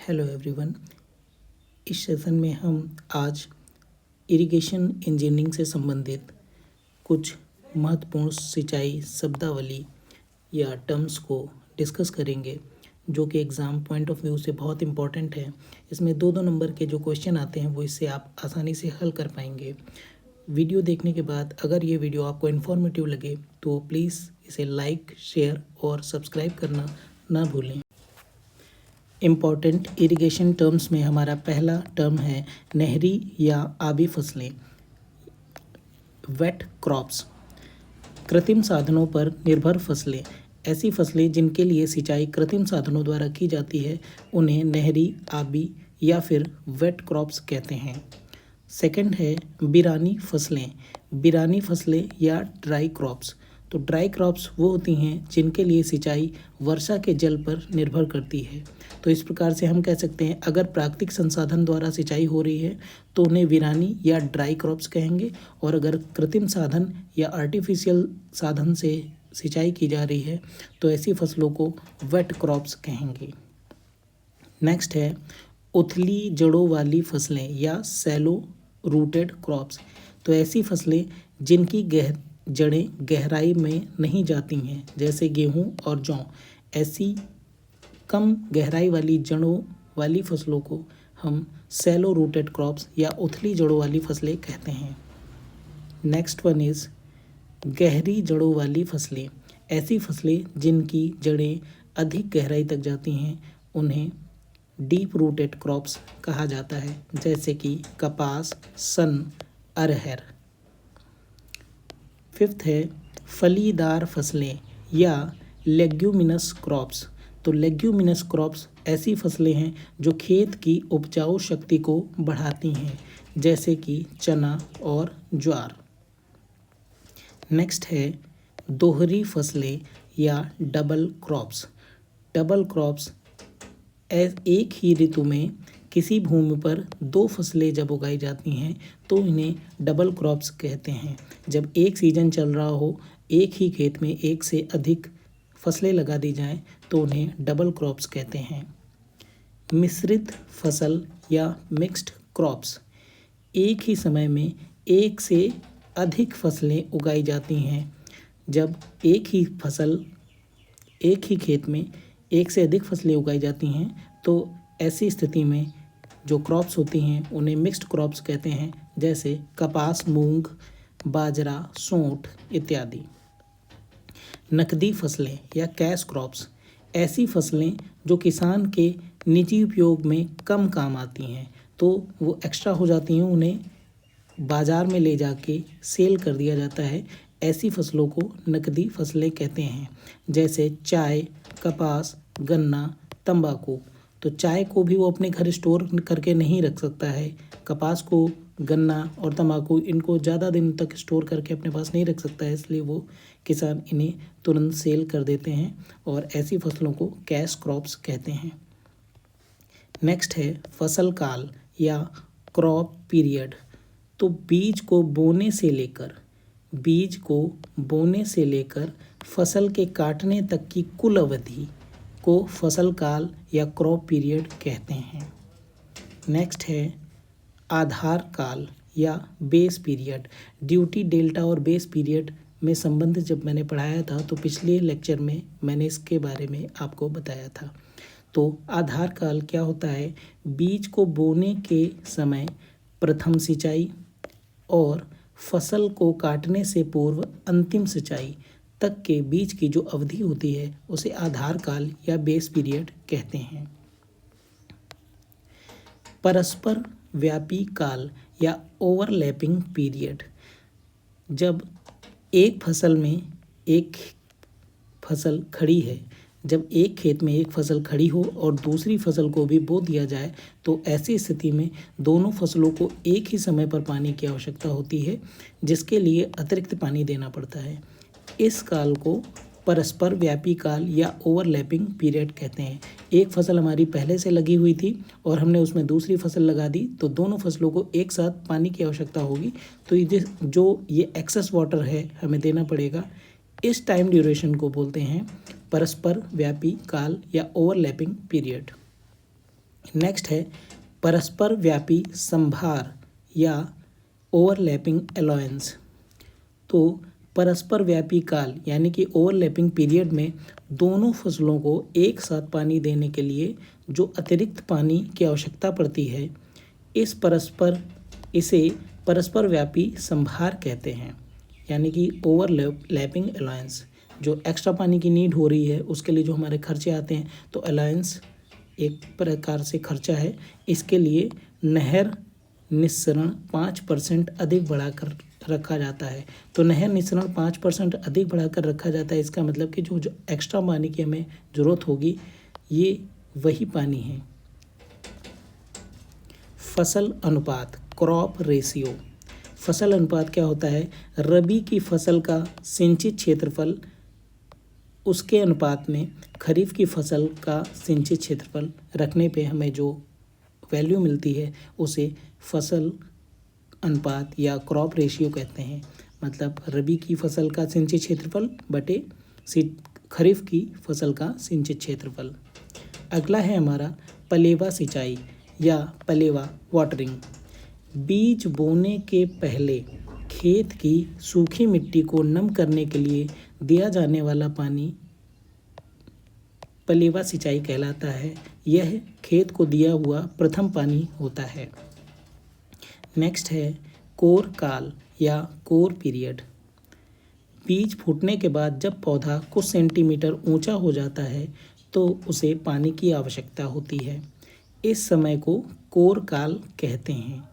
Hello everyone. इस session में हम आज इरिगेशन इंजीनियरिंग से संबंधित कुछ महत्वपूर्ण सिंचाई शब्दावली या टर्म्स को डिस्कस करेंगे जो कि एग्ज़ाम पॉइंट ऑफ व्यू से बहुत इम्पॉर्टेंट है। इसमें दो नंबर के जो क्वेश्चन आते हैं वो इससे आप आसानी से हल कर पाएंगे। वीडियो देखने के बाद अगर ये वीडियो आपको इन्फॉर्मेटिव लगे तो प्लीज़ इसे लाइक, शेयर और सब्सक्राइब करना ना भूलें। इम्पॉर्टेंट इरिगेशन टर्म्स में हमारा पहला टर्म है नहरी या आबी फसलें, वेट क्रॉप्स। कृत्रिम साधनों पर निर्भर फसलें, ऐसी फसलें जिनके लिए सिंचाई कृत्रिम साधनों द्वारा की जाती है उन्हें नहरी, आबी या फिर वेट क्रॉप्स कहते हैं। सेकंड है बिरानी फसलें, बिरानी फसलें या ड्राई क्रॉप्स। तो ड्राई क्रॉप्स वो होती हैं जिनके लिए सिंचाई वर्षा के जल पर निर्भर करती है। तो इस प्रकार से हम कह सकते हैं अगर प्राकृतिक संसाधन द्वारा सिंचाई हो रही है तो उन्हें वीरानी या ड्राई क्रॉप्स कहेंगे, और अगर कृत्रिम साधन या आर्टिफिशियल साधन से सिंचाई की जा रही है तो ऐसी फसलों को वेट क्रॉप्स कहेंगे। नेक्स्ट है उथली जड़ों वाली फसलें या सैलो रूटेड क्रॉप्स। तो ऐसी फसलें जिनकी जड़ें गहराई में नहीं जाती हैं, जैसे गेहूं और जौ। ऐसी कम गहराई वाली जड़ों वाली फसलों को हम सैलो रूटेड क्रॉप्स या उथली जड़ों वाली फसलें कहते हैं। नेक्स्ट वन इज़ गहरी जड़ों वाली फसलें, ऐसी फसलें जिनकी जड़ें अधिक गहराई तक जाती हैं उन्हें डीप रूटेड क्रॉप्स कहा जाता है, जैसे कि कपास, सन, अरहर। फिफ्थ है फलीदार फसलें या लेग्यूमिनस क्रॉप्स। तो लेग्यूमिनस क्रॉप्स ऐसी फसलें हैं जो खेत की उपजाऊ शक्ति को बढ़ाती हैं, जैसे कि चना और ज्वार। नेक्स्ट है दोहरी फसलें या डबल क्रॉप्स। डबल क्रॉप्स एक ही ऋतु में किसी भूमि पर दो फसलें जब उगाई जाती हैं तो इन्हें डबल क्रॉप्स कहते हैं। जब एक सीजन चल रहा हो, एक ही खेत में एक से अधिक फसलें लगा दी जाएं तो उन्हें डबल क्रॉप्स कहते हैं। मिश्रित फसल या मिक्स्ड क्रॉप्स, एक ही समय में एक से अधिक फसलें उगाई जाती हैं। जब एक ही खेत में एक से अधिक फसलें उगाई जाती हैं तो ऐसी स्थिति में जो क्रॉप्स होती हैं उन्हें मिक्स्ड क्रॉप्स कहते हैं, जैसे कपास, मूंग, बाजरा, सोंठ इत्यादि। नकदी फसलें या कैश क्रॉप्स, ऐसी फसलें जो किसान के निजी उपयोग में कम काम आती हैं तो वो एक्स्ट्रा हो जाती हैं, उन्हें बाज़ार में ले जाके सेल कर दिया जाता है। ऐसी फसलों को नकदी फसलें कहते हैं, जैसे चाय, कपास, गन्ना, तंबाकू। तो चाय को भी वो अपने घर स्टोर करके नहीं रख सकता है, कपास को, गन्ना और तंबाकू इनको ज़्यादा दिन तक स्टोर करके अपने पास नहीं रख सकता है, इसलिए वो किसान इन्हें तुरंत सेल कर देते हैं और ऐसी फसलों को कैश क्रॉप्स कहते हैं। नेक्स्ट है फसल काल या क्रॉप पीरियड। तो बीज को बोने से लेकर फसल के काटने तक की कुल अवधि को फसल काल या क्रॉप पीरियड कहते हैं। नेक्स्ट है आधार काल या बेस पीरियड। ड्यूटी, डेल्टा और बेस पीरियड में संबंध जब मैंने पढ़ाया था तो पिछले लेक्चर में मैंने इसके बारे में आपको बताया था। तो आधार काल क्या होता है? बीज को बोने के समय प्रथम सिंचाई और फसल को काटने से पूर्व अंतिम सिंचाई तक के बीच की जो अवधि होती है उसे आधार काल या बेस पीरियड कहते हैं। परस्पर व्यापी काल या ओवरलैपिंग पीरियड, जब एक खेत में एक फसल खड़ी हो और दूसरी फसल को भी बो दिया जाए तो ऐसी स्थिति में दोनों फसलों को एक ही समय पर पानी की आवश्यकता होती है, जिसके लिए अतिरिक्त पानी देना पड़ता है। इस काल को परस्पर व्यापी काल या ओवरलैपिंग पीरियड कहते हैं। एक फसल हमारी पहले से लगी हुई थी और हमने उसमें दूसरी फसल लगा दी तो दोनों फसलों को एक साथ पानी की आवश्यकता होगी, तो ये एक्सेस वाटर है हमें देना पड़ेगा। इस टाइम ड्यूरेशन को बोलते हैं परस्पर व्यापी काल या ओवरलैपिंग पीरियड। नेक्स्ट है परस्पर व्यापी संभार या ओवरलैपिंग अलाउंस। तो परस्पर व्यापी काल यानी कि ओवरलैपिंग पीरियड में दोनों फसलों को एक साथ पानी देने के लिए जो अतिरिक्त पानी की आवश्यकता पड़ती है, इसे परस्पर व्यापी संभार कहते हैं, यानी कि ओवरलैपिंग अलाउंस। जो एक्स्ट्रा पानी की नीड हो रही है उसके लिए जो हमारे खर्चे आते हैं, तो अलाउंस एक प्रकार से खर्चा है। इसके लिए नहर निस्सरण 5% अधिक बढ़ाकर रखा जाता है। तो नहर निस्सरण 5% अधिक बढ़ाकर रखा जाता है, इसका मतलब कि जो एक्स्ट्रा पानी की हमें ज़रूरत होगी, ये वही पानी है। फसल अनुपात, क्रॉप रेशियो। फसल अनुपात क्या होता है? रबी की फसल का सिंचित क्षेत्रफल उसके अनुपात में खरीफ की फसल का सिंचित क्षेत्रफल रखने पे हमें जो वैल्यू मिलती है उसे फसल अनुपात या क्रॉप रेशियो कहते हैं। मतलब रबी की फसल का सिंचित क्षेत्रफल बटे खरीफ की फसल का सिंचित क्षेत्रफल। अगला है हमारा पलेवा सिंचाई या पलेवा वाटरिंग। बीज बोने के पहले खेत की सूखी मिट्टी को नम करने के लिए दिया जाने वाला पानी पलेवा सिंचाई कहलाता है। यह खेत को दिया हुआ प्रथम पानी होता है। नेक्स्ट है कोर काल या कोर पीरियड। बीज फूटने के बाद जब पौधा कुछ सेंटीमीटर ऊंचा हो जाता है तो उसे पानी की आवश्यकता होती है। इस समय को कोर काल कहते हैं।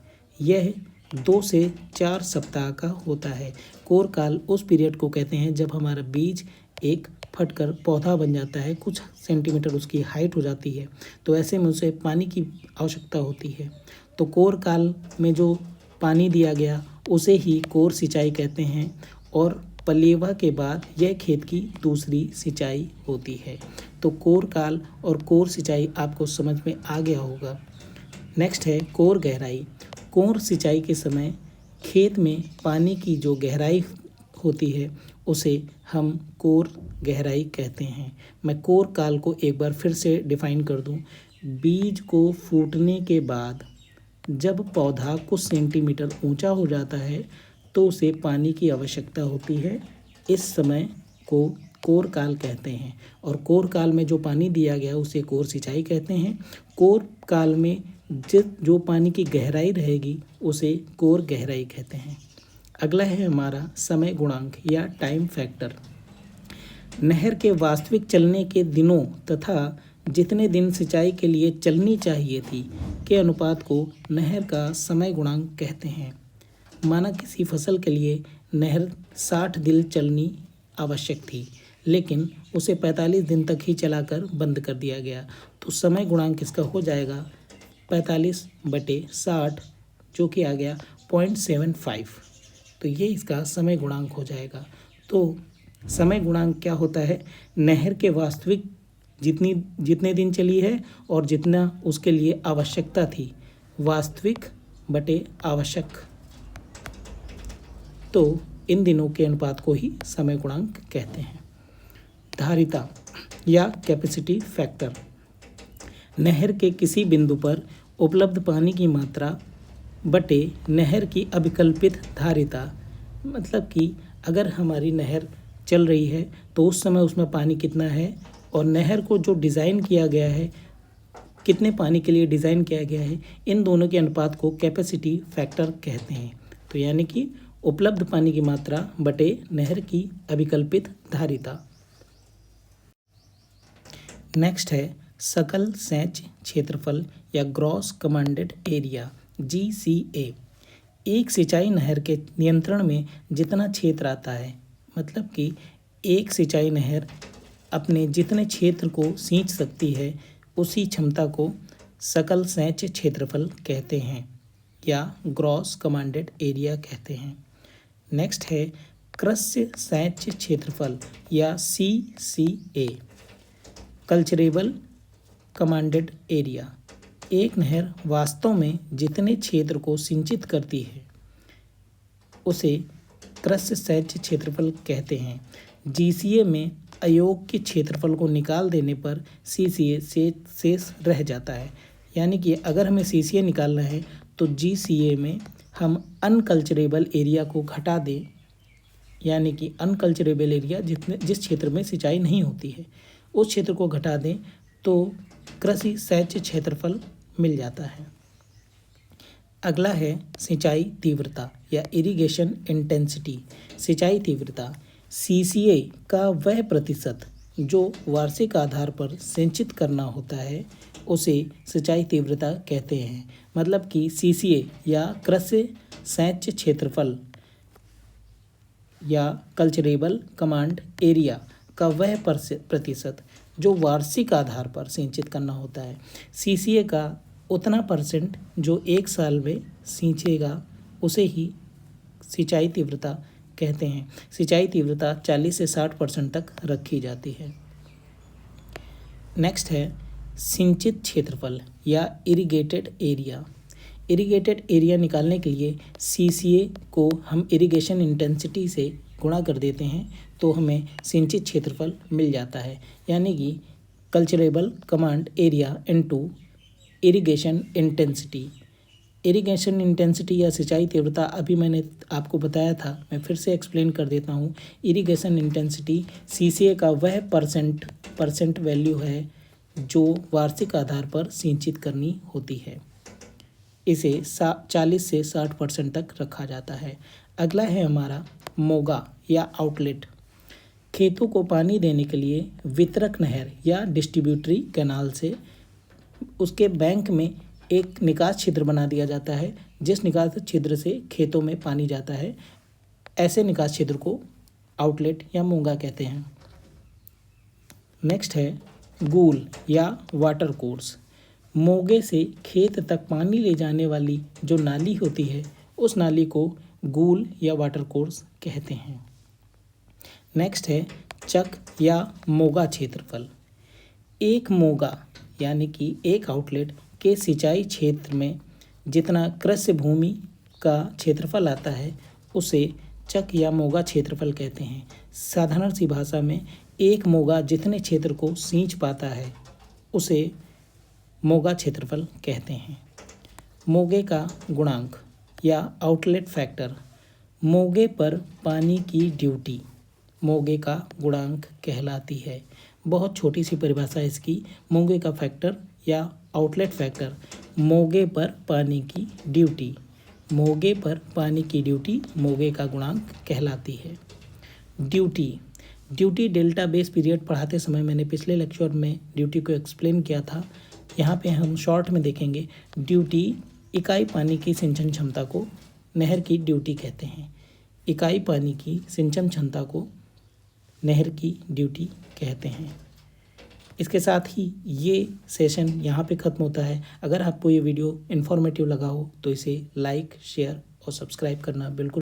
यह 2 से 4 सप्ताह का होता है। कोर काल उस पीरियड को कहते हैं जब हमारा बीज एक फटकर पौधा बन जाता है, कुछ सेंटीमीटर उसकी हाइट हो जाती है, तो ऐसे में उसे पानी की आवश्यकता होती है। तो कोर काल में जो पानी दिया गया उसे ही कोर सिंचाई कहते हैं और पलेवा के बाद यह खेत की दूसरी सिंचाई होती है। तो कोर काल और कोर सिंचाई आपको समझ में आ गया होगा। नेक्स्ट है कोर गहराई। कोर सिंचाई के समय खेत में पानी की जो गहराई होती है उसे हम कोर गहराई कहते हैं। मैं कोर काल को एक बार फिर से डिफाइन कर दूं। बीज को फूटने के बाद जब पौधा कुछ सेंटीमीटर ऊंचा हो जाता है तो उसे पानी की आवश्यकता होती है। इस समय को कोर काल कहते हैं और कोर काल में जो पानी दिया गया उसे कोर सिंचाई कहते हैं। कोर काल में जो पानी की गहराई रहेगी उसे कोर गहराई कहते हैं। अगला है हमारा समय गुणांक या टाइम फैक्टर। नहर के वास्तविक चलने के दिनों तथा जितने दिन सिंचाई के लिए चलनी चाहिए थी के अनुपात को नहर का समय गुणांक कहते हैं। माना किसी फसल के लिए नहर 60 दिन चलनी आवश्यक थी, लेकिन उसे 45 दिन तक ही चलाकर बंद कर दिया गया, तो समय गुणांक इसका हो जाएगा 45/60, जो कि आ गया 0.75। तो ये इसका समय गुणांक हो जाएगा। तो समय गुणांक क्या होता है? नहर के वास्तविक जितने दिन चली है और जितना उसके लिए आवश्यकता थी, वास्तविक बटे आवश्यक, तो इन दिनों के अनुपात को ही समय गुणांक कहते हैं। धारिता या कैपेसिटी फैक्टर। नहर के किसी बिंदु पर उपलब्ध पानी की मात्रा बटे नहर की अभिकल्पित धारिता। मतलब कि अगर हमारी नहर चल रही है तो उस समय उसमें पानी कितना है और नहर को जो डिज़ाइन किया गया है, कितने पानी के लिए डिज़ाइन किया गया है, इन दोनों के अनुपात को कैपेसिटी फैक्टर कहते हैं। तो यानी कि उपलब्ध पानी की मात्रा बटे नहर की अभिकल्पित धारिता। नेक्स्ट है सकल सेच क्षेत्रफल या ग्रॉस कमांडेड एरिया, GCA। एक सिंचाई नहर के नियंत्रण में जितना क्षेत्र आता है, मतलब कि एक सिंचाई नहर अपने जितने क्षेत्र को सींच सकती है उसी क्षमता को सकल सेच क्षेत्रफल कहते हैं या ग्रॉस कमांडेड एरिया कहते हैं। नेक्स्ट है कृष्य सेच क्षेत्रफल या CCA, कल्चरेबल कमांडेड एरिया। एक नहर वास्तव में जितने क्षेत्र को सिंचित करती है उसे कृष्य सेच क्षेत्रफल कहते हैं। GCA में अयोग्य क्षेत्रफल को निकाल देने पर CCA शेष रह जाता है, यानी कि अगर हमें CCA निकालना है तो GCA में हम अनकल्चरेबल एरिया को घटा दें, यानी कि अनकल्चरेबल एरिया जिस क्षेत्र में सिंचाई नहीं होती है उस क्षेत्र को घटा दें तो कृषि सहज क्षेत्रफल मिल जाता है। अगला है सिंचाई तीव्रता या इरिगेशन इंटेंसिटी। सिंचाई तीव्रता CCA का वह प्रतिशत जो वार्षिक आधार पर सिंचित करना होता है उसे सिंचाई तीव्रता कहते हैं। मतलब कि CCA या कृषि सहज क्षेत्रफल या कल्चरेबल कमांड एरिया का वह प्रतिशत जो वार्षिक आधार पर सिंचित करना होता है। CCA का उतना परसेंट जो एक साल में सींचेगा उसे ही सिंचाई तीव्रता कहते हैं। सिंचाई तीव्रता 40 से 60% तक रखी जाती है। नेक्स्ट है सिंचित क्षेत्रफल या इरिगेटेड एरिया। इरिगेटेड एरिया निकालने के लिए CCA को हम इरिगेशन इंटेंसिटी से गुणा कर देते हैं तो हमें सिंचित क्षेत्रफल मिल जाता है, यानी कि culturable command area into irrigation intensity. Irrigation intensity या सिंचाई तीव्रता अभी मैंने आपको बताया था, मैं फिर से एक्सप्लेन कर देता हूँ। इरिगेशन इंटेंसिटी CCA का वह परसेंट वैल्यू है जो वार्षिक आधार पर सिंचित करनी होती है। इसे 40 से 60% तक रखा जाता है। अगला है हमारा मोगा या आउटलेट। खेतों को पानी देने के लिए वितरक नहर या डिस्ट्रीब्यूटरी कैनाल से उसके बैंक में एक निकास छिद्र बना दिया जाता है, जिस निकास छिद्र से खेतों में पानी जाता है। ऐसे निकास छिद्र को आउटलेट या मोगा कहते हैं। नेक्स्ट है गूल या वाटर कोर्स। मोगे से खेत तक पानी ले जाने वाली जो नाली होती है उस नाली को गूल या वाटर कोर्स कहते हैं। नेक्स्ट है चक या मोगा क्षेत्रफल। एक मोगा यानी कि एक आउटलेट के सिंचाई क्षेत्र में जितना कृषि भूमि का क्षेत्रफल आता है उसे चक या मोगा क्षेत्रफल कहते हैं। साधारण सी भाषा में एक मोगा जितने क्षेत्र को सींच पाता है उसे मोगा क्षेत्रफल कहते हैं। मोगे का गुणांक या आउटलेट फैक्टर। मोगे पर पानी की ड्यूटी मोगे का गुणांक कहलाती है। बहुत छोटी सी परिभाषा इसकी। मोगे का फैक्टर या आउटलेट फैक्टर, मोगे पर पानी की ड्यूटी। मोगे पर पानी की ड्यूटी मोगे का गुणांक कहलाती है। ड्यूटी डेल्टा बेस पीरियड पढ़ाते समय मैंने पिछले लेक्चर में ड्यूटी को एक्सप्लेन किया था। यहाँ पे हम शॉर्ट में देखेंगे। ड्यूटी इकाई पानी की सिंचन क्षमता को नहर की ड्यूटी कहते हैं। इकाई पानी की सिंचन क्षमता को नहर की ड्यूटी कहते हैं। इसके साथ ही ये सेशन यहाँ पे ख़त्म होता है। अगर आपको ये वीडियो इन्फॉर्मेटिव लगा हो तो इसे लाइक, शेयर और सब्सक्राइब करना बिल्कुल